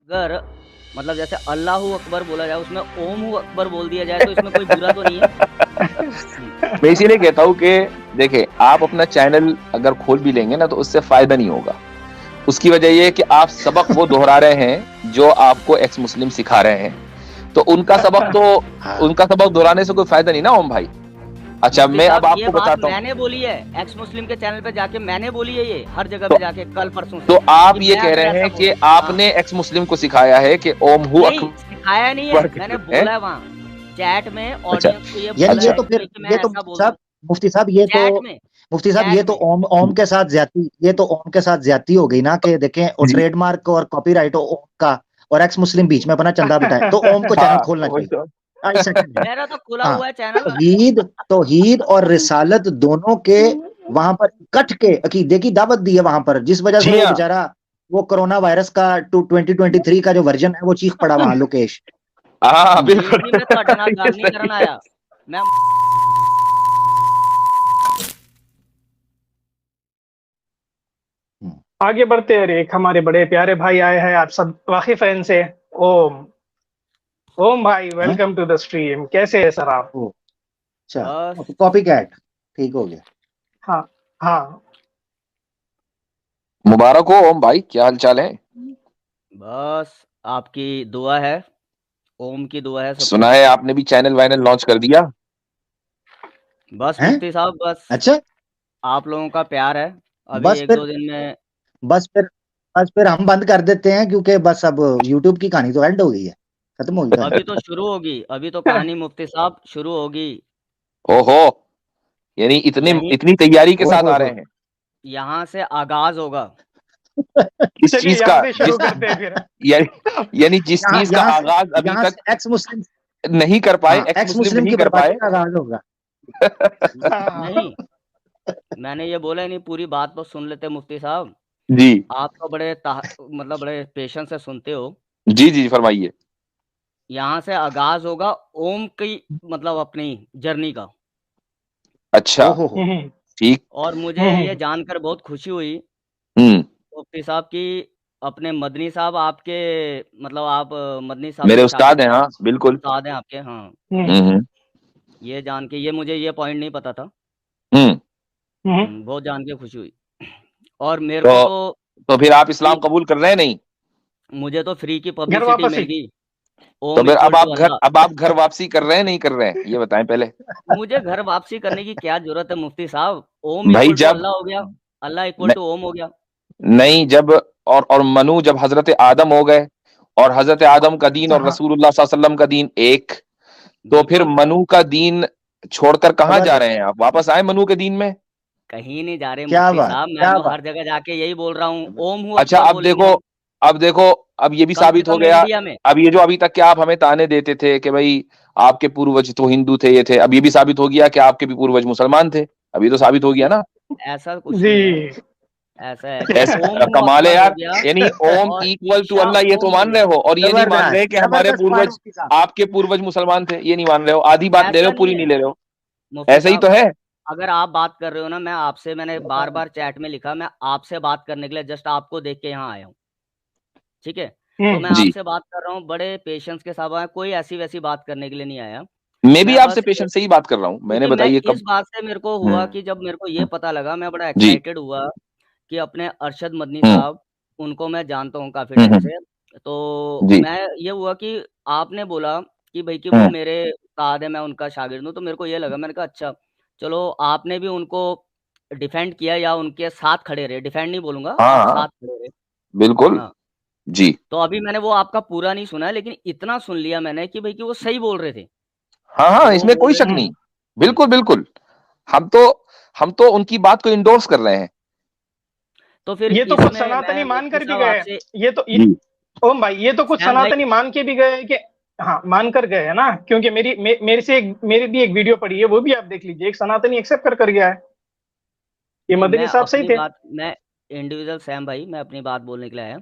अगर मतलब जैसे अल्लाहू अकबर बोला जाए उसमें ओम अकबर बोल दिया जाए तो इसमें कोई बुरा तो नहीं है। मैं इसीलिए कहता हूँ कि देखे, आप अपना चैनल अगर खोल भी लेंगे ना तो उससे फायदा नहीं होगा। उसकी वजह यह है कि आप सबक वो दोहरा रहे हैं जो आपको एक्स मुस्लिम सिखा रहे हैं, तो उनका सबक दोहराने से कोई फायदा नहीं ना ओम भाई। अच्छा, मुफ्ती मैं साहब अब ये आपको बात बताता हूँ। मैंने बोली है, एक्स मुस्लिम के चैनल पे जाके मैंने बोली है, ये हर जगह तो, पे जाके कल परसों तो से आप कि ये मैं कह अगर रहे ऐसा हैं कि बोलूं। हाँ, आपने एक्स मुस्लिम को सिखाया है कि ओम हु नहीं सिखाया नहीं है, अकबर मैंने है? बोला है वहाँ चैट में अच्छा ऑडियंस को ये यार बोला ये अच्छा है तो कि फिर भाई कि मैं ये तो ऐसा बोल दूं मुफ्ती साहब चैट में। मुफ्ती साहब ये चैट तो में ओम के साथ ज्यादती, ये तो ओम के साथ ज्यादती हो गई ना, कि देखें और जी ट्रेडमार्क और कॉपीराइट ओम का और एक्स मुस्लिम बीच में अपना चंदा बिठाए, तो ओम को चैनल हाँ, खोलना वही चाहिए। तो। आई सेकंड है। मेरा तो खुला हाँ, हुआ है चैनल। तौहीद और रिसालत दोनों के वहां पर इकट्ठ के अकीदे की दावत दी है वहां पर, जिस वजह से जी वो हाँ, बेचारा वो कोरोना वायरस का 2023 का जो वर्जन है वो चीख पड़ा वहां लोकेश। हाँ जी बिल्कुल। जी, मैं ਤੁਹਾਡੇ ਨਾਲ ये ਗੱਲ नहीं सही करन है। आया मैं। आगे बढ़ते हैं, एक हमारे बड़े प्यारे भाई आए हैं, आप सब वाकिफ हैं इनसे। ओम ओम भाई, हाँ? Welcome to the stream. कैसे हैं सर आप? ओ, अच्छा, बस कॉपी कैट, ठीक हो गया। हाँ हाँ। मुबारक हो ओम भाई, क्या हाल चाल है? बस आपकी दुआ है, ओम की दुआ है सब सुना कुछ। है आपने भी चैनल वाइनल लॉन्च कर दिया। बस हैं? मुफ्ती साहब बस अच्छा, आप लोगों का प्यार है, अभी बस एक फिर दो दिन में। बस फिर बस फिर हम बंद कर देते हैं, क्योंकि बस अब यूट्यूब की कहानी तो एंड हो गई है, खत्म हो गया। अभी तो शुरू होगी, अभी तो कहानी मुफ्ती साहब शुरू होगी। ओहो, यानी इतने यहीं इतनी तैयारी के साथ ओहो आ हो। रहे हैं? यहाँ से आगाज होगा। किस चलिए चीज यहाँ का? से शुरू करते हैं फिर। यानी जिस यहाँ चीज का यहाँ से आगाज अभी यहाँ तक से एक्स मुस्लिम, नहीं कर पाए, हाँ, एक्स एक्स मुस्लिम मुस्लिम नहीं की कर बर्बादी पाए। का आगाज होगा। नहीं, मैंने ये बोला ही नहीं, पूरी बात तो सुन लेते मुफ्ती साहब। जी आप तो मतलब बड़े पेशेंस से सुनते हो। जी जी, फरमाइए। यहाँ से आगाज होगा ओम की मतलब अपनी जर्नी का। अच्छा, ओहो हो। ठीक। और मुझे ये जानकर बहुत खुशी हुई हम्म। मुफ्ती साहब की अपने मदनी साहब आपके मतलब आप मदनी साहब मेरे के उस्ताद शागिर्द हैं, हैं, हाँ बिल्कुल। उस्ताद हैं आपके। हाँ, हम्म। ये जान के ये मुझे ये पॉइंट नहीं पता था। हम्म। बहुत जान के खुशी हुई। और मेरे को तो तो तो फिर आप फ्री इस्लाम कबूल कर रहे हैं नहीं? मुझे तो फ्री की घर पब्लिसिटी मिल वापसी। गई। तो ओम फिर इक्वल टू अल्लाह। अब आप घर वापसी कर रहे हैं नहीं कर रहे हैं, ये बताएं पहले। मुझे घर वापसी करने की क्या जरूरत है मुफ्ती साहब? ओम भाई इक्वल टू जब अल्लाह हो गया, अल्लाह इक्वल न, टू ओम हो गया। नहीं, जब और मनु जब हजरत आदम हो गए, और हजरत आदम का दीन और हाँ रसूलुल्लाह सल्लल्लाहु अलैहि वसल्लम का दीन एक, तो फिर बिल्कुल, मनु का दीन छोड़कर कहाँ जा रहे जबरदस्त। हैं आप? वापस आए मनु के दीन में। कहीं नहीं जा रहे क्या मुफ्ती बात, साहब, मैं क्या तो बात। हर जगह जाके यही बोल रहा हूँ, ओम हूँ अच्छा, अकबर अब बोलेंगे देखो, हम, अब ये भी कम से साबित हो कम गया। इंडिया में। अब ये जो अभी तक के आप हमें ताने देते थे कि भाई आपके पूर्वज तो हिंदू थे, ये थे, अब ये भी साबित हो गया कि आपके भी पूर्वज मुसलमान थे। अब ये तो साबित हो गया ना। ऐसा कुछ जी। नहीं है, ऐसा है कि ओम हूँ कमाल है अकबर हो यार। गया यानी ओम और इक्वल टू ईशा अल्लाह, ये तो ओम हो मान रहे गया। हो, और ये नहीं मान रहे जबरदस्त, कि हमारे जबरदस्त पॉइंट पूर्वज, मुफ्ती साहब। आपके पूर्वज मुसलमान थे, ये नहीं मान रहे हो, आधी बात ले रहे ऐसा हो, नहीं पूरी है नहीं ले रहे हो। मुफ्ती ऐसा ही तो साहब, है। अगर आप बात कर रहे हो ना, मैंने बार बार चैट में लिखा, मैं आपसे बात करने के लिए जस्ट आपको देख के यहाँ आया हूँ, ठीक है? तो मैं जी, आपसे बात कर रहा हूँ बड़े पेशेंस के साथ, मैं कोई ऐसी वैसी बात करने के लिए नहीं आया। मैं भी मैं आपसे बस पेशेंट से ही बात कर रहा हूँ, मैंने क्योंकि मैं बताइए इस कब। बात से मेरे को हुआ हम्म। कि जब मेरे को ये पता लगा, मैं बड़ा जी। एक्साइटेड हुआ कि अपने अरशद मदनी हम्म। साहब, उनको मैं जानता हूँ काफ़ी टाइम हम्म। से। तो जी। मैं ये हुआ कि आपने बोला कि भई कि वो हम्म। मेरे उस्ताद हैं, मैं उनका शागिर्द हूँ, तो मेरे को ये लगा, मैंने कहा अच्छा, चलो आपने भी उनको डिफेंड किया या उनके साथ खड़े रहे, डिफेंड नहीं बोलूँगा, हाँ आप हाँ, साथ खड़े रहे। बिल्कुल। हाँ, जी। तो अभी मैंने वो आपका पूरा नहीं सुना है, लेकिन इतना सुन लिया मैंने कि भई कि वो सही बोल रहे थे। हाँ हाँ, जो वो इसमें बोल कोई रहे शक थे। नहीं। हुँ, बिल्कुल बिल्कुल। हम तो हम तो उनकी बात को इंडोर्स कर रहे हैं। तो फिर ये तो कुछ इसमें सनातनी मैं मान मुफ्ती कर भी साहब गए। आपसे जी ओम भाई, ये तो कुछ सैम भाई सनातनी मान के भी गए कि हाँ, मान कर गए है ना, क्योंकि मेरे भी एक वीडियो पड़ी है, वो भी आप देख लीजिए, एक सनातनी एक्सेप्ट कर गया है। ये नहीं, मदनी साहब सही थे। मैं इंडिविजुअल सैम भाई, मैं अपनी बात बोलने के लिए आया।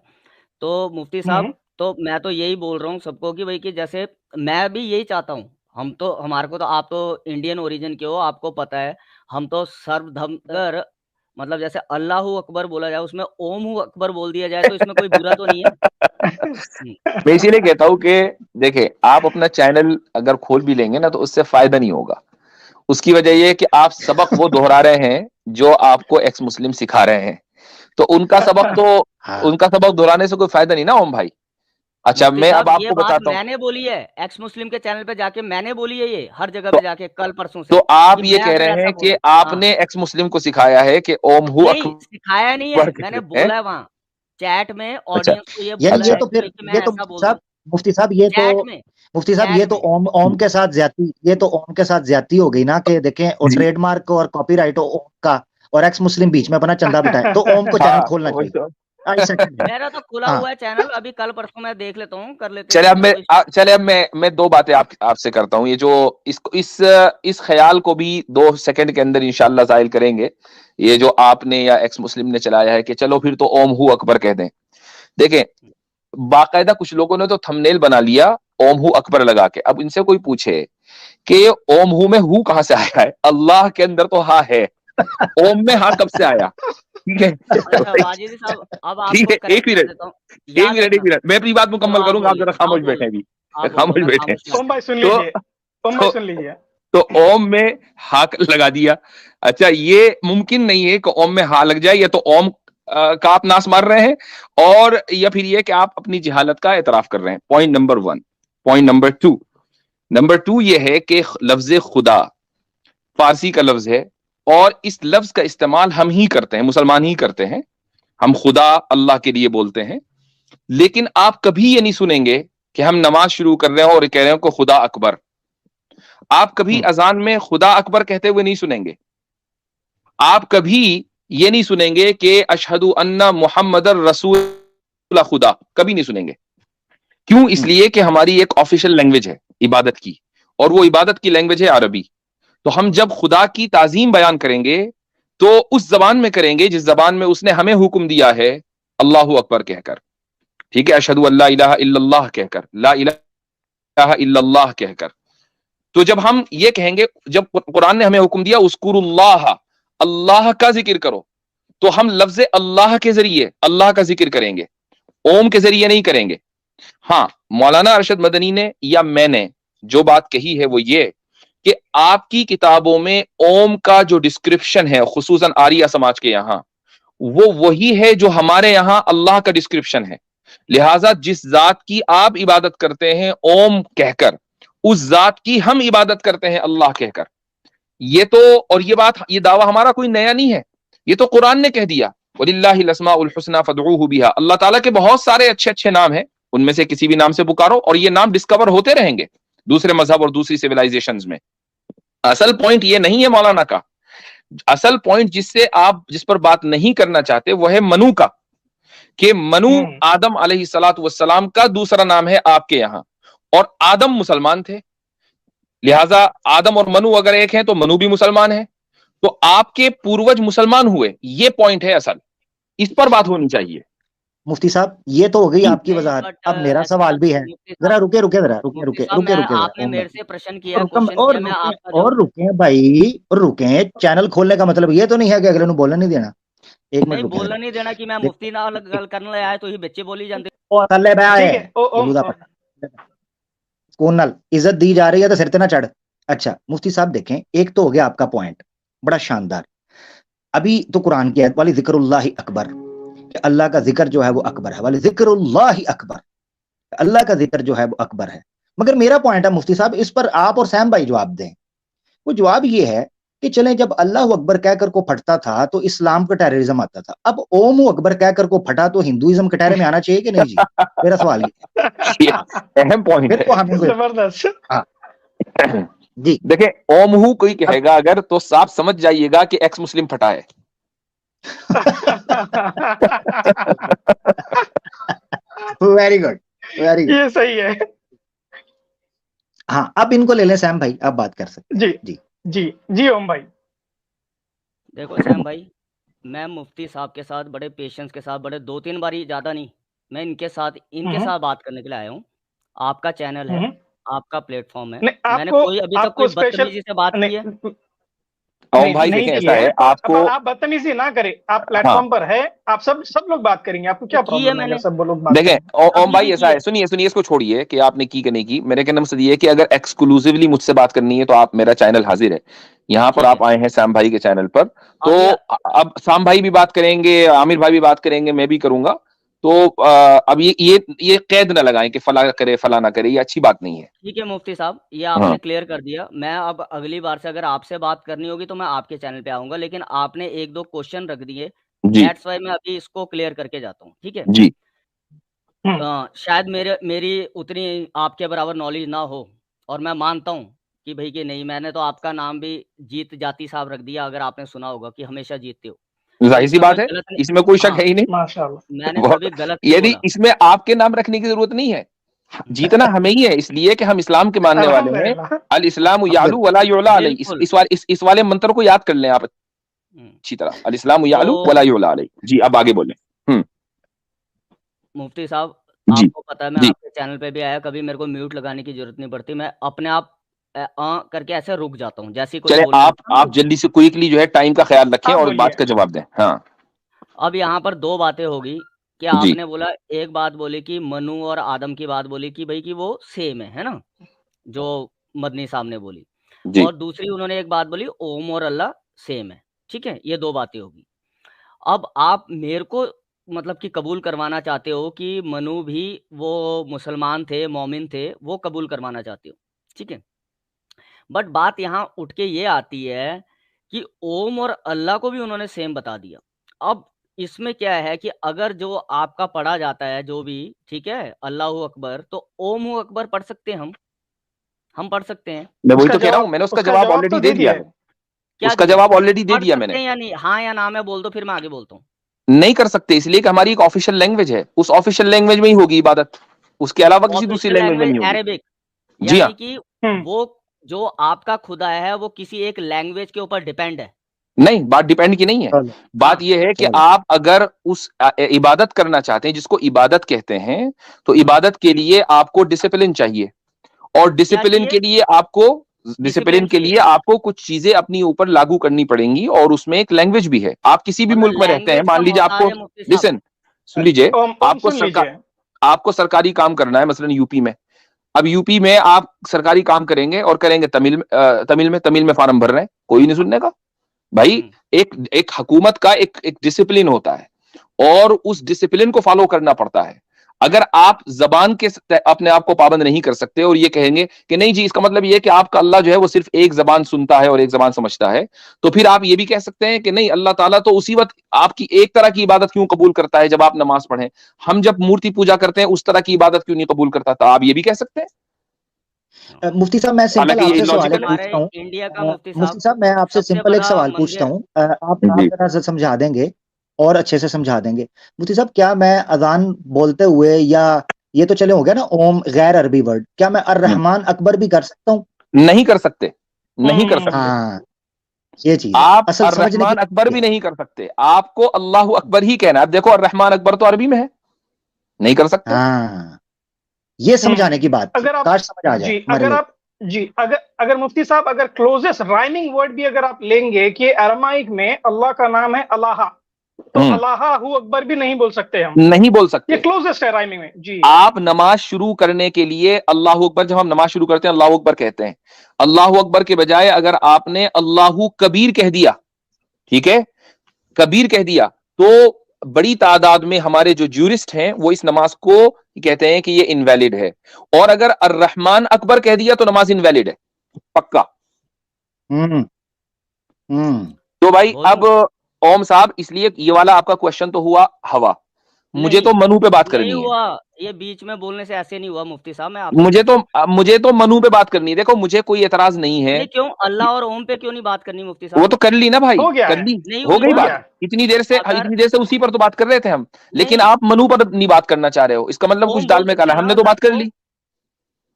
तो मुफ्ती हम्म। साहब, तो मैं तो यही बोल रहा हूँ सबको कि भाई कि जैसे मैं भी यही चाहता हूँ, हम तो हमारे को तो आप तो इंडियन ओरिजिन के हो, आपको पता है, हम तो सर्वधर्म मतलब जैसे अल्लाहू अकबर बोला जाए उसमें ओम हु अकबर बोल दिया जाए तो इसमें कोई बुरा तो नहीं है। मैं इसीलिए कहता हूँ कि देखिए, आप अपना चैनल अगर खोल भी लेंगे ना तो उससे फायदा नहीं होगा। उसकी वजह यह है कि आप सबक वो दोहरा रहे हैं जो आपको एक्स मुस्लिम सिखा रहे हैं। तो उनका सबक दोहराने से कोई फायदा नहीं ना ओम भाई। अच्छा, मुफ्ती मैं साहब अब ये आपको बात बताता हूँ। मैंने बोली है, एक्स मुस्लिम के चैनल पे जाके मैंने बोली है, ये हर जगह तो, पे जाके कल परसों तो से आप कि ये मैं कह अगर रहे ऐसा हैं कि बोलूं। हाँ, आपने एक्स मुस्लिम को सिखाया है कि ओम हु नहीं सिखाया नहीं अकबर है, मैंने कहते हैं। बोला है वहां चैट में अच्छा, ऑडियंस को ये यानी बोला ये है तो फिर, कि मैं ये तो ऐसा बोल दूं मुफ्ती साहब चैट में, मुफ्ती साहब चैट ये तो में। ओम के साथ ज्यादती, ये तो ओम के साथ ज्यादती हो गई ना, कि देखें और जी ट्रेडमार्क और कॉपीराइट ओम का और एक्स मुस्लिम बीच में अपना चंदा बिठाए, तो ओम को चैनल हाँ, खोलना वही चाहिए। तो। आई सेकंड है। मेरा तो खुला हाँ हुआ है चैनल, अभी कल परसों मैं देख लेता हूँ, कर लेते हैं चले अब इसमें मैं कोई। चले अब मैं दो बातें आपसे करता हूं। ये जो इस ख्याल को भी 2 सेकंड के अंदर इंशाल्लाह जाहिर करेंगे। ये जो आपने या एक्स मुस्लिम ने चलाया है कि चलो फिर तो ओम हु अकबर कह दें। देखें, बाकायदा कुछ लोगों ने तो थंबनेल बना लिया ओम हु अकबर लगा के। अब इनसे कोई पूछे कि ये ओम हु में हु कहां से आया है, अल्लाह के अंदर तो हा है, ओम में हा कब से आया? ठीक है। अच्छा वाजिद साहब, अब ठीक आपको है, एक करेक्ट कर मिनट, देता हूँ, एक याद मिनट, एक रखना। मिनट, मैं अपनी बात चलो मुकम्मल आप करूंगा। बोल आप लो, जरा आप खामोश बोल बैठे लो, अभी, आप बोल लो, खामोश मैं बैठे। खामोश बैठ ओम भाई सुन तो लीजिए, ओम भाई तो सुन लीजिए। तो ओम में हा लगा दिया। अच्छा, ये मुमकिन नहीं है कि ओम में हा लग जाए। ये तो ओम का आप नाश मार रहे हैं, और या फिर ये कि आप अपनी जहालत का एतराफ कर रहे हैं। Point number 1। पॉइंट नंबर 2 ये है कि लफ्ज खुदा फारसी का लफ्ज है, और इस लफ्ज का इस्तेमाल हम ही करते हैं, मुसलमान ही करते हैं। हम खुदा अल्लाह के लिए बोलते हैं। लेकिन आप कभी ये नहीं सुनेंगे कि हम नमाज शुरू कर रहे हो और कह रहे हो कि खुदा अकबर। आप कभी अजान में खुदा अकबर कहते हुए नहीं सुनेंगे। आप कभी ये नहीं सुनेंगे कि अशहदु अन्ना मुहम्मदर रसूल खुदा, कभी नहीं सुनेंगे। क्यों? इसलिए कि हमारी एक ऑफिशियल लैंग्वेज है इबादत की, और वो इबादत की लैंग्वेज है अरबी। तो हम जब खुदा की ताजीम बयान करेंगे तो उस जबान में करेंगे जिस जबान में उसने हमें हुक्म दिया है, अल्लाहु अकबर कहकर। ठीक है, अशहदु अल्ला इलाहा इल्लल्लाह कहकर, ला इलाहा इल्लल्लाह कहकर। तो जब हम ये कहेंगे, जब कुरान ने हमें हुक्म दिया उस्कुरुल्लाह, अल्लाह का जिक्र करो, तो हम लफ्ज अल्लाह के जरिए अल्लाह का जिक्र करेंगे, ओम के जरिए नहीं करेंगे। हाँ, मौलाना अरशद मदनी ने या मैंने जो बात कही है वो ये कि आपकी किताबों में ओम का जो डिस्क्रिप्शन है, खुसूसन आरिया समाज के यहां, वो वही है जो हमारे यहां अल्लाह का डिस्क्रिप्शन है। लिहाजा जिस जात की आप इबादत करते हैं ओम कहकर, उस जात की हम इबादत करते हैं अल्लाह कहकर। ये तो, और ये दावा हमारा कोई नया नहीं है, ये तो कुरान ने कह दिया, वलिल्लाहिल अस्माउल हुस्ना फदऊहु बिहा। अल्लाह ताला के बहुत सारे अच्छे अच्छे नाम हैं, उनमें से किसी भी नाम से पुकारो, और ये नाम डिस्कवर होते रहेंगे दूसरे मजहब और दूसरी सिविलाइजेशंस में। असल पॉइंट ये नहीं है मौलाना का। असल पॉइंट जिस पर बात नहीं करना चाहते वह है मनु का, कि मनु आदम अलैहिस्सलातु वस्सलाम का दूसरा नाम है आपके यहां, और आदम मुसलमान थे। लिहाजा आदम और मनु अगर एक हैं तो मनु भी मुसलमान है, तो आपके पूर्वज मुसलमान हुए। ये पॉइंट है असल, इस पर बात होनी चाहिए। मुफ्ती साहब ये तो हो गई आपकी नहीं वजाहत। बट अब मेरा ऐसा सवाल भी है, मुफ्ती जरा साहब, रुके रुके जरा रुके मुफ्ती रुके साहब रुके मैं, रुके जरा आपने ओम मेरे भाई, से प्रश्न किया, और क्वेश्चन किया, मैं आपका जवाब। रुके भाई, और रुके। चैनल खोलने का मतलब ये तो नहीं है कि अगले ਨੂੰ बोलने नहीं देना। एक मिनट नहीं रुके बोलना जरा। नहीं देना कि मैं देख मुफ्ती नाल गल करने आया तो ही बच्चे बोली जाते। ਉਹ ਥੱਲੇ ਬਹਿ ठीक ਏ है ओम ਜਲੂਦਾ पट्टा कौन नाल इज्जत दी जा रही है तो सिर ते ना चढ़। अच्छा मुफ्ती साहब देखें, एक तो हो गया आपका पॉइंट बड़ा शानदार। अभी तो कुरान की आयत वाली जिक्रुल्लाह अकबर, अल्लाह का जिक्र जो है वो अकबर है, वाली जिक्रुल्लाह अकबर, अल्लाह का जिक्र जो है वो अकबर है। मगर मेरा पॉइंट है मुफ्ती साहब, इस पर आप और सैम भाई जवाब दें। वो जवाब ये है कि चलें, जब अल्लाह अकबर कहकर को फटता था तो इस्लाम का टेररिज्म आता था, अब ओम अकबर कहकर को फटा तो हिंदुइज्म कटहरे में आना चाहिए कि नहीं जी? मेरा सवाल ये है। अहम पॉइंट फिर है। तो हमें जबरदस्त। हाँ जी। देखें, ओमहू कोई कहेगा अगर तो साफ समझ जाइएगा कि एक्स मुस्लिम फटा है। Very good, very good. ये सही है। हाँ अब इनको ले लें सैम भाई, आप बात कर सकते जी हैं जी। जी जी ओम भाई। देखो सैम भाई, मैं मुफ्ती साहब के साथ बड़े पेशेंस के साथ, बड़े 2-3 बारी, ज़्यादा नहीं, मैं इनके साथ बात करने के लिए आया हूँ। आपका चैनल है, आपका प्लेटफॉर्म है, नहीं मैंने आपको कोई अभी तक आपको कोई स्पेशल बदतमीजी से बात की है? नहीं ओम भाई देखें, ऐसा है, तो आपको आप बदतमीजी ना करें, आप प्लेटफॉर्म पर है, आप सब लोग बात करेंगे, आपको क्या प्रॉब्लम है अगर सब लोग बात देखें करें? ओम भाई ऐसा है, सुनिए सुनिए, इसको छोड़िए कि आपने की कि नहीं की। मेरे कहने मकसद ये है कि अगर एक्सक्लूसिवली मुझसे बात करनी है तो आप, मेरा चैनल हाजिर है, यहाँ पर आप आए हैं सैम भाई के चैनल पर, तो अब सैम भाई भी बात करेंगे, आमिर भाई भी बात करेंगे, मैं भी करूंगा। तो अब ये कैद ना लगाएं कि फला करे फला ना करे, ये अच्छी बात नहीं है। ठीक है मुफ्ती साहब, ये आपने क्लियर कर दिया। मैं अब अगली बार से अगर आपसे बात करनी होगी तो मैं आपके चैनल पे आऊंगा, लेकिन आपने एक दो क्वेश्चन रख दिए, दैट्स वाई मैं अभी इसको क्लियर करके जाता हूँ, ठीक है जी। शायद मेरी उतनी आपके बराबर नॉलेज ना हो, और मैं मानता हूँ कि भाई कि नहीं, मैंने तो आपका नाम भी जीत जाती साहब रख दिया, अगर आपने सुना होगा कि हमेशा जीतते हो, जाहिर सी बात है, इसमें कोई शक है ही नहीं। माशाल्लाह, मैंने कभी गलत नहीं यदि बोला। इसमें आपके नाम रखने की जरूरत नहीं है, जीतना हमें ही है, इसलिए कि हम इस्लाम के मानने वाले हैं। अल इस्लाम यालू वला युला अलैहि, इस वाले मंत्र को याद कर लें आप अच्छी तरह, अल इस्लाम यालू वला युला अलैहि। जी, अब आगे बोलें। मुफ्ती साहब, जी आपको पता है मैं आपके चैनल पे भी आया, कभी मेरे को म्यूट लगाने की जरूरत नहीं पड़ती, मैं अपने आप करके ऐसे रुक जाता हूँ, जैसे कोई चले, आप जल्दी से क्विकली जो है टाइम का ख्याल रखें और बात का जवाब दें। हाँ, अब यहाँ पर दो बातें होगी कि आपने बोला, एक बात बोली कि मनु और आदम की बात बोली कि भाई कि वो सेम है ना, जो मदनी साहब ने बोली, और दूसरी उन्होंने एक बात बोली ओम और अल्लाह सेम है, ठीक है, ये दो बातें होगी। अब आप मेरे को मतलब कि कबूल करवाना चाहते हो कि मनु भी वो मुसलमान थे, मोमिन थे, वो कबूल करवाना चाहते हो, ठीक है, बट बात यहाँ उठ के ये आती है कि ओम और अल्लाह को भी उन्होंने सेम बता दिया। अब इसमें क्या है कि अगर जो आपका पढ़ा जाता है जो भी, ठीक है, अल्लाहू अकबर, तो ओम अकबर पढ़ सकते हैं, हम पढ़ सकते हैं। मैं वही तो कह रहा हूँ, मैंने उसका जवाब ऑलरेडी दे दिया है। उसका जवाब ऑलरेडी दे दिया मैंने। या नहीं, हाँ या ना में बोल दो, फिर मैं आगे बोलता हूँ। नहीं कर सकते, इसलिए कि हमारी एक ऑफिशियल लैंग्वेज है, उस ऑफिशियल लैंग्वेज में ही होगी इबादत, उसके अलावा किसी दूसरी लैंग्वेज में नहीं होगी। अरेबिक, यानी कि वो जो आपका खुदा है वो किसी एक लैंग्वेज के ऊपर डिपेंड है। नहीं, बात डिपेंड की नहीं है, बात यह है कि आप अगर उस इबादत करना चाहते हैं जिसको इबादत कहते हैं, तो इबादत के लिए आपको डिसिप्लिन चाहिए, और डिसिप्लिन के लिए आपको कुछ चीजें अपनी ऊपर लागू करनी पड़ेंगी, और उसमें एक लैंग्वेज भी है। आप किसी भी मुल्क में रहते हैं, मान लीजिए आपको, लिसन, सुन लीजिए, आपको सरकारी काम करना है, मसलन यूपी में। अब यूपी में आप सरकारी काम करेंगे और करेंगे तमिल में फार्म भर रहे हैं, कोई नहीं सुनने का भाई। एक हुकूमत का एक डिसिप्लिन होता है, और उस डिसिप्लिन को फॉलो करना पड़ता है। अगर आप जबान के अपने आप को पाबंद नहीं कर सकते और ये कहेंगे कि नहीं जी, इसका मतलब ये कि आपका अल्लाह जो है वो सिर्फ एक जबान सुनता है और एक जबान समझता है, तो फिर आप ये भी कह सकते हैं कि नहीं, अल्लाह ताला तो उसी वक्त आपकी एक तरह की इबादत क्यों कबूल करता है जब आप नमाज पढ़ें, हम जब मूर्ति पूजा करते हैं उस तरह की इबादत क्यों नहीं कबूल करता, तो आप ये भी कह सकते हैं। मुफ्ती साहब, मैं सिंपल आपसे सवाल पूछता हूँ, इंडिया का मुफ्ती साहब मैं आपसे सिंपल एक सवाल पूछता हूँ, आप जरा से समझा देंगे और अच्छे से समझा देंगे। मुफ्ती साहब, क्या मैं अजान बोलते हुए, या ये तो चले हो गया ना ओम गैर अरबी वर्ड, क्या मैं अर्रहमान अकबर भी कर सकता हूँ? नहीं कर सकते, नहीं कर सकते। हाँ, ये चीज आप अर्रहमान अकबर भी नहीं कर सकते, आपको अल्लाहु अकबर ही कहना है। देखो अर्रहमान अकबर तो अरबी में है, नहीं कर सकते। हाँ, ये समझाने की बात, अगर आप समझ आ जाए। अगर मुफ्ती साहब, अगर क्लोजेस्ट राइमिंग वर्ड भी अगर आप लेंगे कि अरमाइक में अल्लाह का नाम है अल्लाह, तो अल्लाहू अकबर भी नहीं बोल सकते, हम नहीं बोल सकते, ये क्लोजेस्ट है राइमिंग में। जी, आप नमाज शुरू करने के लिए अल्लाहू अकबर, जब हम नमाज शुरू करते हैं अल्लाहू अकबर कहते हैं, अल्लाहू अकबर के बजाय अगर आपने अल्लाहू कबीर कह दिया, ठीक है, कबीर कह दिया, तो बड़ी तादाद में हमारे जो ज्यूरिस्ट हैं वो इस नमाज को कहते हैं कि ये इनवैलिड है, और अगर अर्रहमान अकबर कह दिया तो नमाज इनवैलिड है, पक्का। तो भाई अब ओम साहब, इसलिए ये वाला आपका क्वेश्चन तो हुआ हवा, मुझे तो मनु पे बात करनी है। ये बीच में बोलने से ऐसे नहीं हुआ मुफ्ती साहब, मुझे तो मनु पे बात करनी है। देखो मुझे कोई एतराज नहीं है, क्यों अल्लाह और ओम पे क्यों नहीं बात करनी मुफ्ती साहब? वो तो कर ली ना भाई, कर ली, हो गई बात, इतनी देर से उसी पर तो बात कर रहे थे हम, लेकिन आप मनु पर नहीं बात करना चाह रहे हो, इसका मतलब कुछ दाल में काला। हमने तो बात कर ली,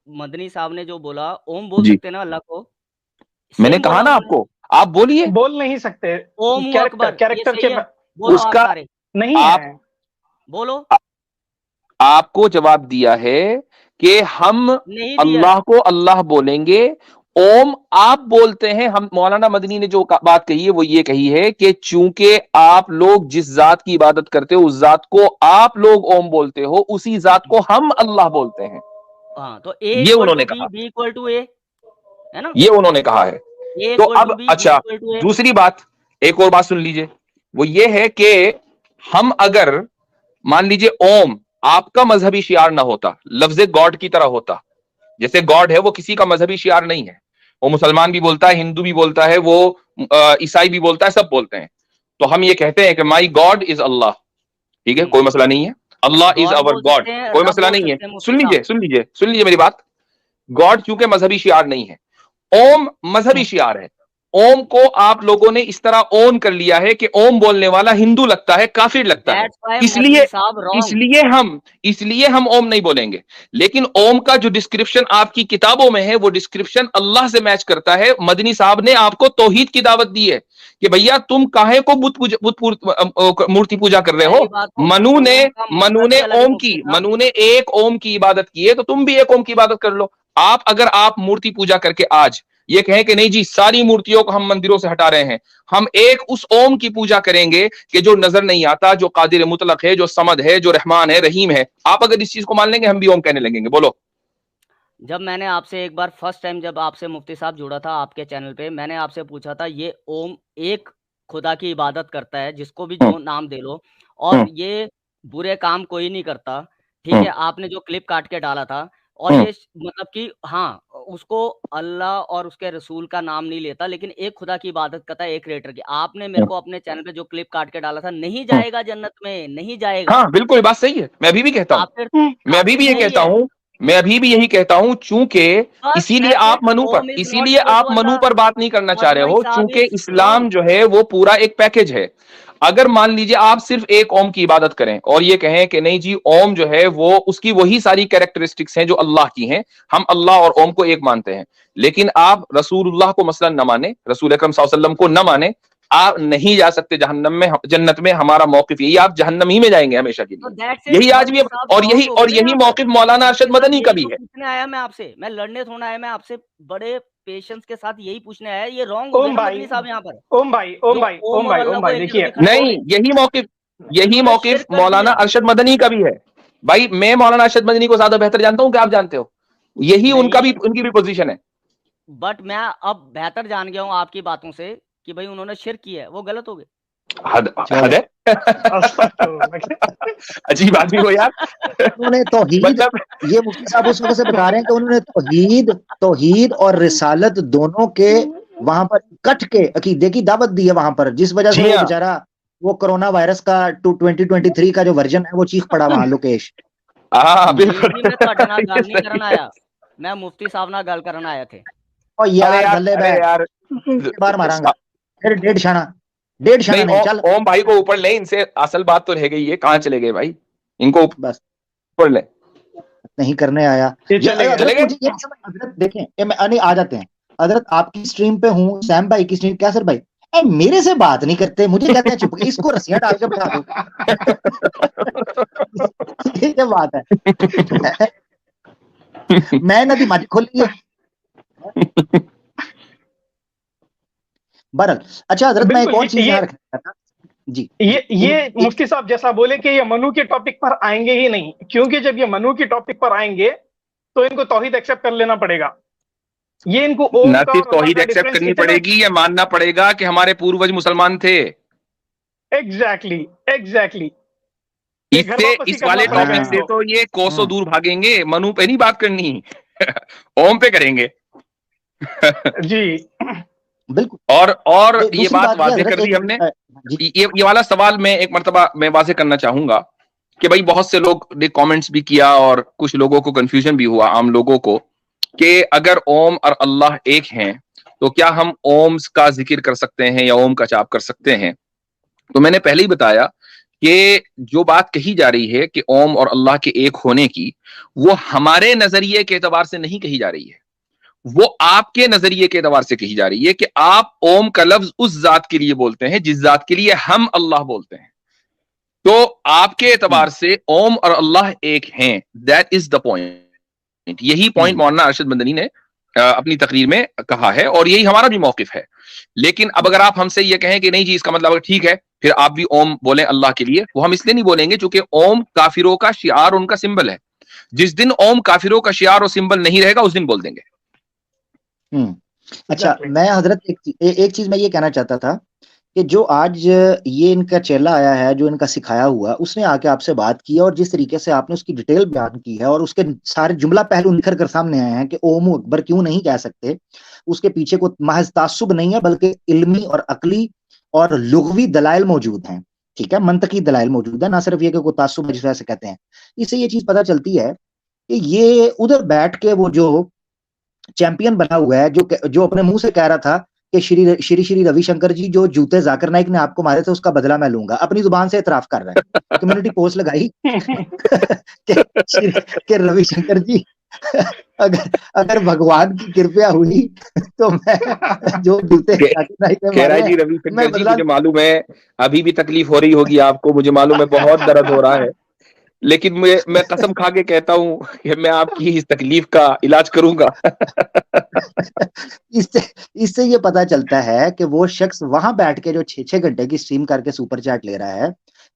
मदनी साहब ने जो बोला ओम बोल सकते ना अल्लाह को, मैंने कहा ना आपको, आप बोलिए। बोल नहीं सकते, ओम अकबर कैरेक्टर के उसका नहीं है, बोलो। आपको जवाब दिया है कि हम अल्लाह को अल्लाह बोलेंगे ओम आप बोलते हैं, हम मौलाना मदनी ने जो बात कही है वो ये कही है कि चूंकि आप लोग जिस जात की इबादत करते हो उस जात को आप लोग ओम बोलते हो, उसी जात को हम अल्लाह बोलते हैं। हाँ, तो ए ये उन्होंने कहा, बी इक्वल टू ए, है ना, ये उन्होंने कहा है। तो अब अच्छा, दूसरी बात, एक और बात सुन लीजिए, वो ये है कि हम अगर मान लीजिए ओम आपका मजहबी शियार ना होता, लफ्ज़े गॉड की तरह होता, जैसे गॉड है वो किसी का मजहबी शियार नहीं है, वो मुसलमान भी बोलता है, हिंदू भी बोलता है, वो ईसाई भी बोलता है, सब बोलते हैं। तो हम ये कहते हैं कि माई गॉड इज अल्लाह, ठीक है, कोई मसला नहीं है, अल्लाह इज अवर गॉड, कोई मसला नहीं है। सुन लीजिए मेरी बात, गॉड क्योंकि मजहबी शियार नहीं है, ओम मजहबी शियार है। ओम को आप लोगों ने इस तरह ओन कर लिया है कि ओम बोलने वाला हिंदू लगता है, काफिर लगता है, इसलिए हम ओम नहीं बोलेंगे। लेकिन ओम का जो डिस्क्रिप्शन आपकी किताबों में है वो डिस्क्रिप्शन अल्लाह से मैच करता है। मदनी साहब ने आपको तौहीद की दावत दी है कि भैया तुम काहे को मूर्ति पूजा कर रहे हो। मनु ने एक ओम की इबादत की है, तो तुम भी एक ओम की इबादत कर लो। अगर आप मूर्ति पूजा करके आज ये कहें कि नहीं जी सारी मूर्तियों को हम मंदिरों से हटा रहे हैं, हम एक उस ओम की पूजा करेंगे कि जो नजर नहीं आता, जो कादिर मुतलक है, जो समद है, जो रहमान है, रहीम है, आप अगर इस चीज को मान लेंगे हम भी ओम कहने लगेंगे। बोलो। जब मैंने आपसे एक बार फर्स्ट टाइम जब आपसे मुफ्ती साहब जुड़ा था आपके चैनल पे, मैंने आपसे पूछा था ये ओम एक खुदा की इबादत करता है, जिसको भी जो नाम दे लो, और ये बुरे काम कोई नहीं करता, ठीक है। आपने जो क्लिप काट के डाला था, और ये मतलब कि हाँ, उसको अल्लाह और उसके रसूल का नाम नहीं लेता, लेकिन एक खुदा की इबादत करता है, एक क्रिएटर की। आपने मेरे को अपने चैनल पे जो क्लिप काट के डाला था, नहीं जाएगा जन्नत में, नहीं जाएगा। हाँ बिल्कुल, बात सही है, मैं अभी भी कहता हूँ, मैं अभी भी यही कहता हूँ, चूंकि इसीलिए आप मनु पर बात नहीं करना चाह रहे हो, चूंकि इस्लाम जो है वो पूरा एक पैकेज है। अगर मान लीजिए आप सिर्फ एक ओम की इबादत करें और ये कहें कि नहीं जी ओम जो है वो उसकी वही सारी कैरेक्टरिस्टिक्स हैं जो अल्लाह की हैं, हम अल्लाह और ओम को एक मानते हैं, लेकिन आप रसूलुल्लाह को मसलन न माने, रसूल अकरम सल्लल्लाहु अलैहि वसल्लम को न माने, आप नहीं जा सकते जहन्नम में। जन्नत में हमारा मौकिफ यही, आप जहन्नम ही में जाएंगे हमेशा के लिए। यही आज भी, और यही मौकिफ मौलाना अरशद मदनी का भी है। पूछने आया मैं आपसे, मैं लड़ने थोड़ा आया, मैं आपसे बड़े पेशेंस के साथ यही पूछने आया, ये रॉन्ग ओम भाई साहब यहाँ पर। ओम भाई देखिए, नहीं, यही मौकिफ मौलाना अरशद मदनी का भी है भाई। मैं मौलाना अरशद मदनी को ज्यादा बेहतर जानता हूं कि आप जानते हो, यही उनकी भी पोजीशन है। बट मैं अब बेहतर जान गया हूं आपकी बातों से कि भाई उन्होंने शिर्क किया है, वो गलत हो गए। हद है। अजीब आदमी हो यार। उन्होंने तौहीद, मतलब ये मुफ्ती साहब उस वक्त से बता रहे हैं कि उन्होंने तौहीद और रिसालत दोनों के वहां पर कट के अकीदे की दावत दी है वहां पर, जिस वजह से बेचारा वो कोरोना वायरस का 2023 का जो वर्जन है वो चीख पड़ा वहां लोकेश। मैं मुफ्ती साहब ना गल करना आया थे। और यार बार मारांगा फिर डेढ़ शाना नहीं, चल ओम भाई को ऊपर ले, इनसे असल बात तो रह गई है, कहाँ चले गए भाई, इनको बस ऊपर ले, नहीं करने आया। देखें आ जाते हैं हजरत, आपकी स्ट्रीम पे हूँ, सैम भाई की स्ट्रीम, कैसर भाई मेरे से बात नहीं करते, मुझे कहते हैं चुप, इसको रस्सियां डाल के बैठा दो। ये क्या बात है। मैं नदी मत खोली है। बहरहाल, अच्छा हजरत मैं एक और चीज यहाँ रखना था जी। ये मुफ्ती साहब जैसा बोले कि ये मनु के टॉपिक पर आएंगे ही नहीं, क्योंकि जब ये मनु के टॉपिक पर आएंगे तो इनको तौहीद एक्सेप्ट कर लेना पड़ेगा। ये इनको ना सिर्फ तौहीद एक्सेप्ट करनी पड़ेगी, ये मानना पड़ेगा कि हमारे पूर्वज मुसलमान थे। एग्जैक्टली इस वाले टॉपिक से तो ये कोसों दूर भागेंगे, मनु पे नहीं बात करनी। ओम पे करेंगे। जी बिल्कुल। और ये बात वाज़ेह कर दी हमने। ये वाला सवाल मैं एक मर्तबा मैं वाज़ेह करना चाहूंगा कि भाई बहुत से लोग ने कमेंट्स भी किया और कुछ लोगों को कंफ्यूजन भी हुआ, आम लोगों को, कि अगर ओम और अल्लाह एक हैं तो क्या हम ओम्स का जिक्र कर सकते हैं या ओम का जाप कर सकते हैं। तो मैंने पहले ही बताया कि जो बात कही जा रही है कि ओम और अल्लाह के एक होने की, वो हमारे नजरिए के एतबार से नहीं कही जा रही है, वो आपके नजरिए के एतबार से कही जा रही है कि आप ओम का लफ्ज उस जात के लिए बोलते हैं जिस जात के लिए हम अल्लाह बोलते हैं। तो आपके एतबार से ओम और अल्लाह एक हैं, दैट इज द पॉइंट। यही पॉइंट मौलाना अरशद मदनी ने अपनी तकरीर में कहा है और यही हमारा भी मौकिफ है। लेकिन अब अगर आप हमसे ये कहें कि नहीं जी इसका मतलब ठीक है फिर आप भी ओम बोलें अल्लाह के लिए, वो हम इसलिए नहीं बोलेंगे क्योंकि ओम काफिरों का शिआर, उनका सिंबल है। जिस दिन ओम काफिरों का शिआर और सिंबल नहीं रहेगा उस दिन बोल देंगे। अच्छा, मैं हजरत एक चीज मैं ये कहना चाहता था कि जो आज ये इनका चेला आया है, जो इनका सिखाया हुआ, उसने आके आपसे बात की और जिस तरीके से आपने उसकी डिटेल बयान की है और उसके सारे जुमला पहलू निखर कर सामने आए हैं कि ओम अकबर क्यों नहीं कह सकते, उसके पीछे को महज तासुब नहीं है बल्कि इल्मी और अकली और लुगवी दलाइल मौजूद हैं। ठीक है, मंतकी दलाइल मौजूद है, ना सिर्फ ये कि कोई तासुब जिस तरह से कहते हैं। इससे ये चीज पता चलती है कि ये उधर बैठ के वो जो चैंपियन बना हुआ है, जो अपने मुंह से कह रहा था कि श्री रविशंकर जी जो जूते जाकिर नाइक ने आपको मारे थे उसका बदला मैं लूंगा, अपनी जुबान से इतराफ कर रहा है। कम्युनिटी पोस्ट लगाई कि रविशंकर जी अगर भगवान की कृपया हुई तो मैं जो जूते जाकिर नाइक ने मारे हैं, रविशंकर जी मुझे मालूम है अभी भी तकलीफ हो रही होगी आपको, मुझे मालूम है बहुत दर्द हो रहा है, लेकिन मैं कसम खा के कहता हूं कि मैं आपकी इस तकलीफ का इलाज करूंगा। इससे ये पता चलता है कि वो शख्स वहां बैठ के जो 6-6 घंटे की स्ट्रीम करके सुपर चैट ले रहा है,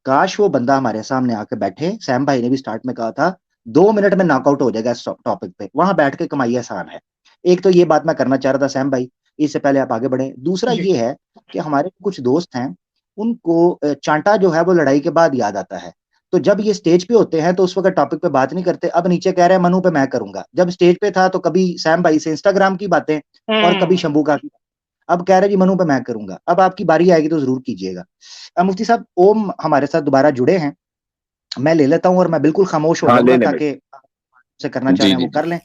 काश वो बंदा हमारे सामने आके बैठे। सैम भाई ने भी स्टार्ट में कहा था 2 मिनट में नॉकआउट हो जाएगा इस टॉपिक पे, वहां बैठ के कमाई आसान है। एक तो ये बात मैं करना चाह रहा था सैम भाई, इससे पहले आप आगे बढ़े। दूसरा ये है कि हमारे कुछ दोस्त हैं, उनको चांटा जो है वो लड़ाई के बाद याद आता है, तो जब ये स्टेज पे होते हैं तो उस वक्त टॉपिक पे बात नहीं करते। अब नीचे कह रहे हैं मनु पे मैं करूंगा, जब स्टेज पे था तो कभी सैम भाई से इंस्टाग्राम की बातें और कभी शंभू का, अब कह रहे जी मनु पे मैं करूंगा। अब आपकी बारी आएगी तो जरूर कीजिएगा। मुफ्ती साहब ओम हमारे साथ दोबारा जुड़े हैं, मैं ले लेता हूँ और मैं बिल्कुल खामोश हो जाऊंगा ताकि से करना चाह रहे हैं वो कर लें,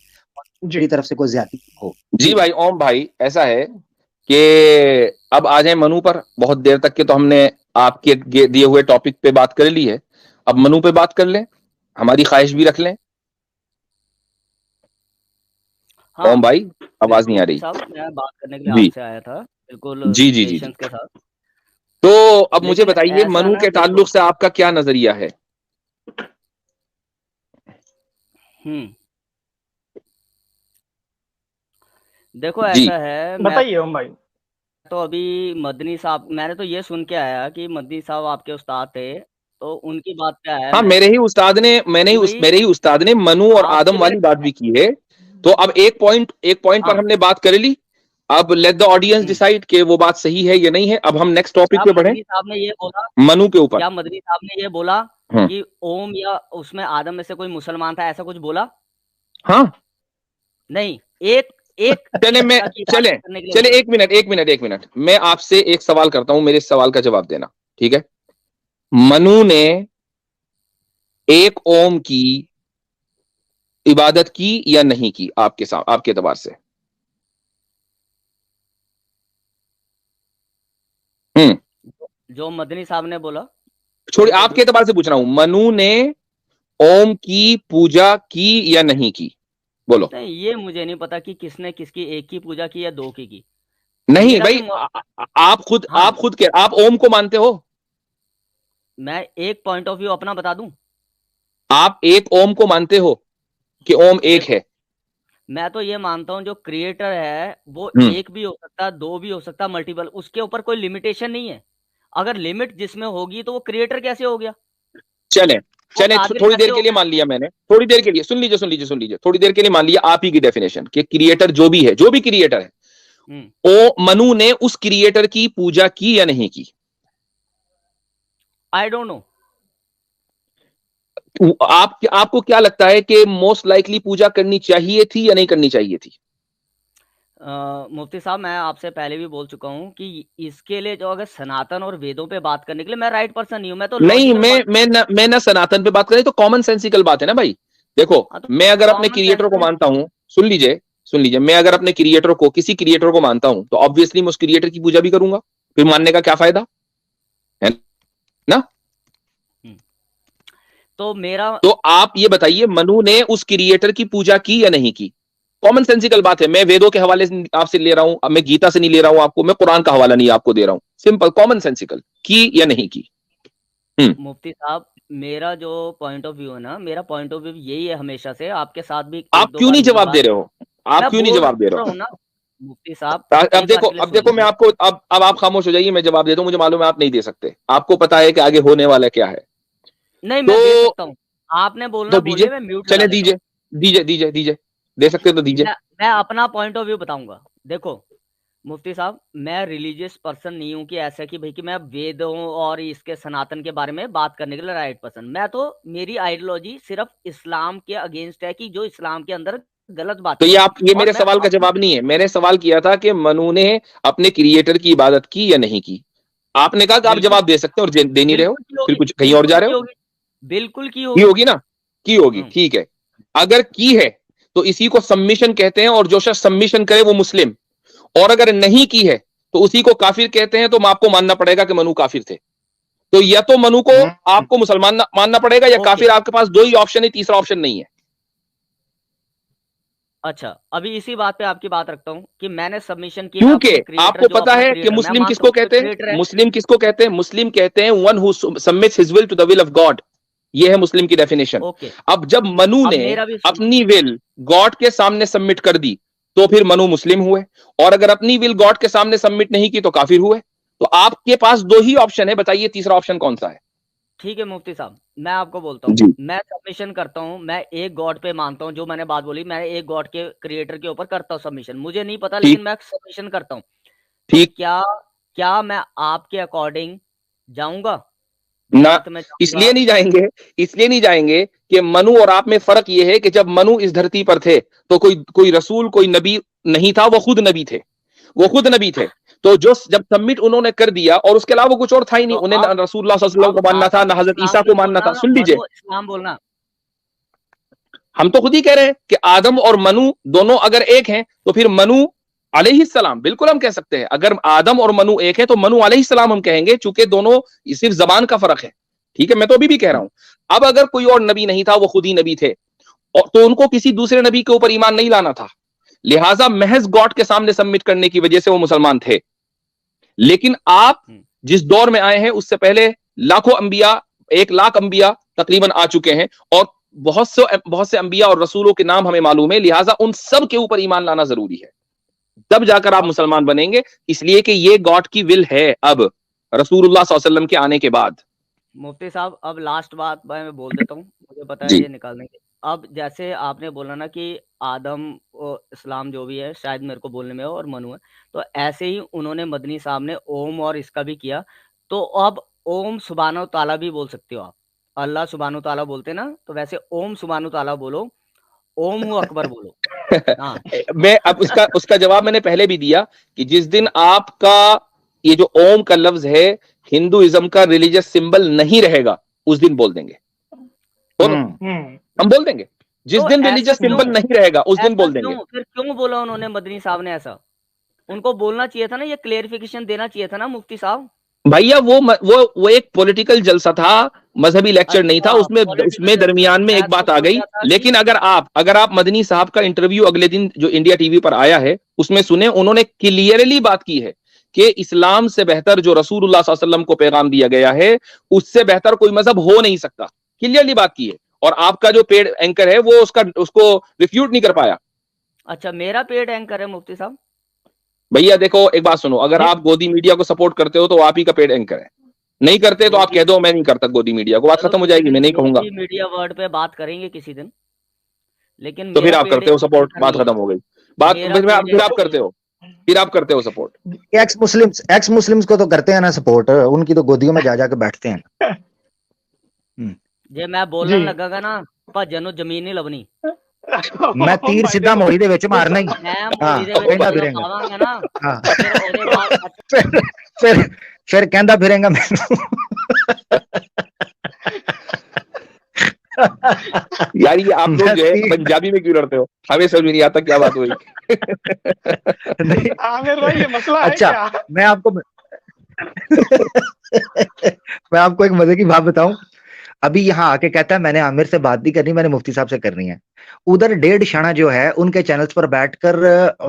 मेरी तरफ से कोई ज्यादती हो। जी भाई ओम भाई, ऐसा है कि अब आ जाए मनु पर। बहुत देर तक के तो हमने आपके दिए हुए टॉपिक पे बात कर ली है, अब मनु पे बात कर लें, हमारी ख्वाहिश भी रख लें। हाँ, ओम भाई आवाज नहीं आ रही। मैं बात करने के लिए आपसे आया था, बिल्कुल जी जी जी के साथ। तो अब मुझे बताइए मनु के ताल्लुक से आपका क्या नजरिया है? देखो ऐसा है, बताइए ओम भाई। तो अभी मदनी साहब, मैंने तो ये सुन के आया कि मदनी साहब आपके उस्ताद थे, तो उनकी बात क्या है। हाँ, मेरे ही उस्ताद ने मनु और आदम वाली बात भी की है। तो अब एक पॉइंट पर हमने बात कर ली, अब लेट द ऑडियंस डिसाइड कि वो बात सही है या नहीं है। अब हम नेक्स्ट टॉपिक पे बढ़े। मदनी साहब ने ये बोला मनु के ऊपर, क्या मदनी साहब ने ये बोला कि ओम या उसमें आदम में से कोई मुसलमान था, ऐसा कुछ बोला? हाँ नहीं, एक चले एक मिनट मैं आपसे एक सवाल करता हूं, मेरे सवाल का जवाब देना, ठीक है? मनु ने एक ओम की इबादत की या नहीं की आपके साथ, आपके एतबार से? जो मदनी साहब ने बोला, छोड़िए, आपके एतबार से पूछ रहा हूं, मनु ने ओम की पूजा की या नहीं की? बोलो। नहीं, ये मुझे नहीं पता कि किसने किसकी एक की पूजा की या दो की। नहीं भाई, आप खुद आप ओम को मानते हो? मैं एक पॉइंट ऑफ व्यू अपना बता दूं, आप एक ओम को मानते हो कि ओम एक है? मैं तो ये मानता हूं जो क्रिएटर है वो एक भी हो सकता, दो भी हो सकता, मल्टीपल, उसके ऊपर कोई लिमिटेशन नहीं है। अगर लिमिट जिसमें होगी तो वो क्रिएटर कैसे हो गया? चले थोड़ी देर के लिए मान लिया मैंने, थोड़ी देर के लिए सुन लीजिए, थोड़ी देर के लिए मान लिया आप ही की डेफिनेशन कि क्रिएटर जो भी क्रिएटर है, ओ मनु ने उस क्रिएटर की पूजा की या नहीं की? I don't know. आपको क्या लगता है कि मोस्ट लाइकली पूजा करनी चाहिए थी या नहीं करनी चाहिए थी? मुफ्ती साहब, मैं आपसे पहले भी बोल चुका हूं कि इसके लिए जो अगर सनातन और वेदों पे बात करने के लिए मैं राइट पर्सन नहीं हूं। मैं तो नहीं, मैं ना सनातन पे बात करें तो कॉमन सेंसिकल बात है ना भाई। देखो, मैं अगर अपने क्रिएटर को मानता हूं, सुन लीजिए, मैं अगर अपने क्रिएटर को, किसी क्रिएटर को मानता हूं तो ऑब्वियसली मैं उस क्रिएटर की पूजा भी करूंगा, फिर मानने का क्या फायदा है ना? तो आप ये बताइए, मनु ने उस क्रिएटर की पूजा की या नहीं की? कॉमन सेंसिकल बात है। मैं वेदों के हवाले से आपसे ले रहा हूं, अब मैं गीता से नहीं ले रहा हूं आपको, मैं कुरान का हवाला नहीं आपको दे रहा हूं, सिंपल कॉमन सेंसिकल, की या नहीं की? मुफ्ती साहब, मेरा जो पॉइंट ऑफ व्यू है ना, मेरा पॉइंट ऑफ व्यू यही है हमेशा से, आपके साथ भी। आप क्यों नहीं जवाब दे रहे हो? आप क्यों नहीं जवाब दे रहे हो ना मुफ्ती साहब? अब देखो मैं आपको अब आप खामोश हो जाइए, मैं जवाब देता हूँ। मुझे मालूम है आप नहीं दे सकते, आपको पता है कि आगे होने वाला क्या है। नहीं मैं दे सकता हूँ, आपने बोलना बोलिए, मैं म्यूट चले दीजिए दे सकते तो दीजिए। मैं अपना पॉइंट ऑफ व्यू बताऊंगा। देखो मुफ्ती साहब, मैं रिलीजियस पर्सन नहीं हूं कि ऐसा कि भाई कि मैं वेदों और इसके सनातन के बारे में बात करने के लिए राइट पर्सन। मैं तो, मेरी आइडियोलॉजी सिर्फ इस्लाम के अगेंस्ट है कि जो इस्लाम के अंदर गलत बात। तो ये मेरे सवाल का जवाब नहीं है। मैंने सवाल किया था कि मनु ने अपने क्रिएटर की इबादत की या नहीं की। आपने कहा कि आप जवाब दे सकते हैं और दे नहीं रहे हो, फिर कुछ कहीं और जा रहे हो। बिल्कुल की होगी ना, की होगी, ठीक है। अगर की है तो इसी को सबमिशन कहते हैं, और जो शख्स सबमिशन करे वो मुस्लिम। और अगर नहीं की है तो उसी को काफिर कहते हैं। तो आपको मानना पड़ेगा कि मनु काफिर थे। तो या तो मनु को आपको मुसलमान मानना पड़ेगा या काफिर। आपके पास दो ही ऑप्शन है, तीसरा ऑप्शन नहीं है। अच्छा, अभी इसी बात पे आपकी बात रखता हूं कि मैंने सबमिशन किया, क्योंकि आपको पता है कि मुस्लिम किसको कहते हैं? मुस्लिम किसको कहते हैं? मुस्लिम कहते हैं one who submits his will to the will of God. ये है मुस्लिम की डेफिनेशन। अब जब मनु ने अपनी विल गॉड के सामने सबमिट कर दी तो फिर मनु मुस्लिम हुए, और अगर अपनी विल गॉड के सामने सबमिट नहीं की तो काफिर हुए। तो आपके पास दो ही ऑप्शन है, बताइए तीसरा ऑप्शन कौन सा है? ठीक है मुफ्ती साहब, मैं आपको बोलता हूँ, मैं सबमिशन करता हूँ, मैं एक गॉड पे मानता हूँ। जो मैंने बात बोली, मैं एक गॉड के क्रिएटर के ऊपर करता हूँ सबमिशन। मुझे नहीं पता, लेकिन मैं सबमिशन करता हूँ। ठीक, क्या मैं आपके अकॉर्डिंग जाऊंगा ना? इसलिए नहीं जाएंगे कि मनु और आप में फर्क यह है कि जब मनु इस धरती पर थे तो कोई रसूल, कोई नबी नहीं था, वो खुद नबी थे। तो जो जब सबमिट उन्होंने कर दिया, और उसके अलावा कुछ और था ही नहीं। तो उन्हें ना रसूलुल्लाह सल्लल्लाहु अलैहि वसल्लम को मानना था, ना हजरत ईसा को मानना था। सुन लीजिए, इस्लाम बोलना। हम तो खुद ही कह रहे हैं कि आदम और मनु दोनों अगर एक हैं तो फिर मनु अलैहिस्सलाम, बिल्कुल हम कह सकते हैं। अगर आदम और मनु एक है तो मनु अलैहिस्सलाम हम कहेंगे, चूंकि दोनों सिर्फ जबान का फर्क है। ठीक है, मैं तो अभी भी कह रहा हूं। अब अगर कोई और नबी नहीं था, वो खुद ही नबी थे, और तो उनको किसी दूसरे नबी के ऊपर ईमान नहीं लाना था। लिहाजा महज गॉड के सामने सबमिट करने की वजह से वो मुसलमान थे। लेकिन आप जिस दौर में आए हैं उससे पहले लाखों अंबिया, 1 लाख अंबिया तकरीबन आ चुके हैं, और बहुत से अंबिया और रसूलों के नाम हमें मालूम है। लिहाजा उन सब के ऊपर ईमान लाना जरूरी है, तब जाकर आप मुसलमान बनेंगे। इसलिए कि ये गॉड की विल है अब रसूलुल्लाह सल्लल्लाहु अलैहि वसल्लम के आने के बाद। मुफ्ती साहब, अब लास्ट बात मैं बोल देता हूँ, मुझे पता है ये निकालने के। अब जैसे आपने बोला ना कि आदम इस्लाम जो भी है, शायद मेरे को बोलने में हो, और मनु है, तो ऐसे ही उन्होंने मदनी साहब ने ओम और इसका भी किया। तो अब ओम सुब्हानो ताला भी बोल सकते हो आप। अल्लाह सुब्हानो ताला बोलते ना, तो वैसे ओम सुब्हानो ताला बोलो, ओम हु अकबर बोलो। मैं अब उसका जवाब मैंने पहले भी दिया कि जिस दिन आपका ये जो ओम का लफ्ज है हिंदुइज्म का रिलीजियस सिंबल नहीं रहेगा, उस दिन बोल देंगे। हम बोल देंगे जिस दिन रिलीजियस सिंबल नहीं रहेगा उस दिन बोल देंगे। फिर क्यों बोला उन्होंने मदनी साहब ने ऐसा? उनको बोलना चाहिए था ना, ये क्लेरिफिकेशन देना चाहिए था ना मुफ्ती साहब। भैया वो एक पॉलिटिकल जलसा था, मजहबी लेक्चर नहीं था। उसमें दरमियान में एक बात आ गई। लेकिन अगर आप मदनी साहब का इंटरव्यू अगले दिन जो इंडिया टीवी पर आया है उसमें सुने, उन्होंने क्लियरली बात की है कि इस्लाम से बेहतर जो रसूलुल्लाह सल्लल्लाहु अलैहि वसल्लम को पैगाम दिया गया है, उससे बेहतर कोई मजहब हो नहीं सकता। क्लियरली बात की है। और आपका जो पेड एंकर है वो उसको रिफ्यूट नहीं कर पाया। अच्छा, मेरा पेड एंकर है मुफ्ती साहब? भैया देखो, एक बात सुनो, अगर आप गोदी मीडिया को सपोर्ट करते हो तो आप ही का पेड एंकर है। नहीं करते तो आप कह दो मैं नहीं करता गोदी मीडिया को, बात खत्म हो जाएगी। मैं नहीं कहूंगा। मीडिया वर्ड पे बात करेंगे किसी दिन, लेकिन तो फिर आप करते हो सपोर्ट, बात खत्म हो गई। बात फिर आप करते हो सपोर्ट। एक्स मुस्लिम्स को तो करते हैं ना सपोर्ट, उनकी तो गोदियों में जा जाके बैठते हैं। जे मैं बोलने लगागा ना भजन ਨੂੰ ਜ਼ਮੀਨ ਨਹੀਂ ਲੱਭਣੀ। मैं तीर सीधा मोड़ी दे विच मारना ही। कहंदा फिरेंगा ना, फिर कहंदा फिरेंगा मैनू। यार ये आप लोग जो है पंजाबी में क्यों लड़ते हो? हमें समझ नहीं आता क्या बात हुई। आमिर भाई, ये मसला है अच्छा, क्या? मैं आपको एक मजे की बात बताऊं। अभी यहाँ आके कहता है मैंने आमिर से बात नहीं करनी, मैंने मुफ्ती साहब से करनी है। उधर 1.5 शाना जो है उनके चैनल्स पर बैठकर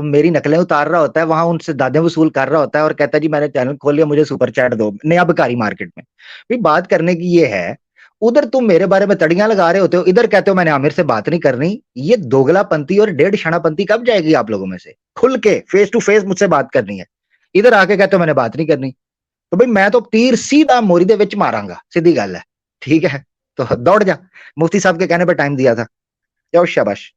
मेरी नकलें उतार रहा होता है, वहां उनसे दादे वसूल कर रहा होता है और कहता है जी मैंने चैनल खोल लिया, मुझे सुपर चैट दो, नया भिखारी मार्केट में। भाई बात करने की ये है, उधर तुम मेरे बारे में तड़ियां लगा रहे होते हो, इधर कहते हो मैंने आमिर से बात नहीं करनी। ये दोगलापंथी और डेढ़ शणापंथी कब जाएगी आप लोगों में से? खुल के फेस टू फेस मुझसे बात करनी है, इधर आके कहते हो मैंने बात नहीं करनी। तो भाई मैं तो तीर सीधा मोरी दे विच मारांगा, सीधी गल है, ठीक है? तो दौड़ जा, मुफ्ती साहब के कहने पर टाइम दिया था, जाओ शाबाश।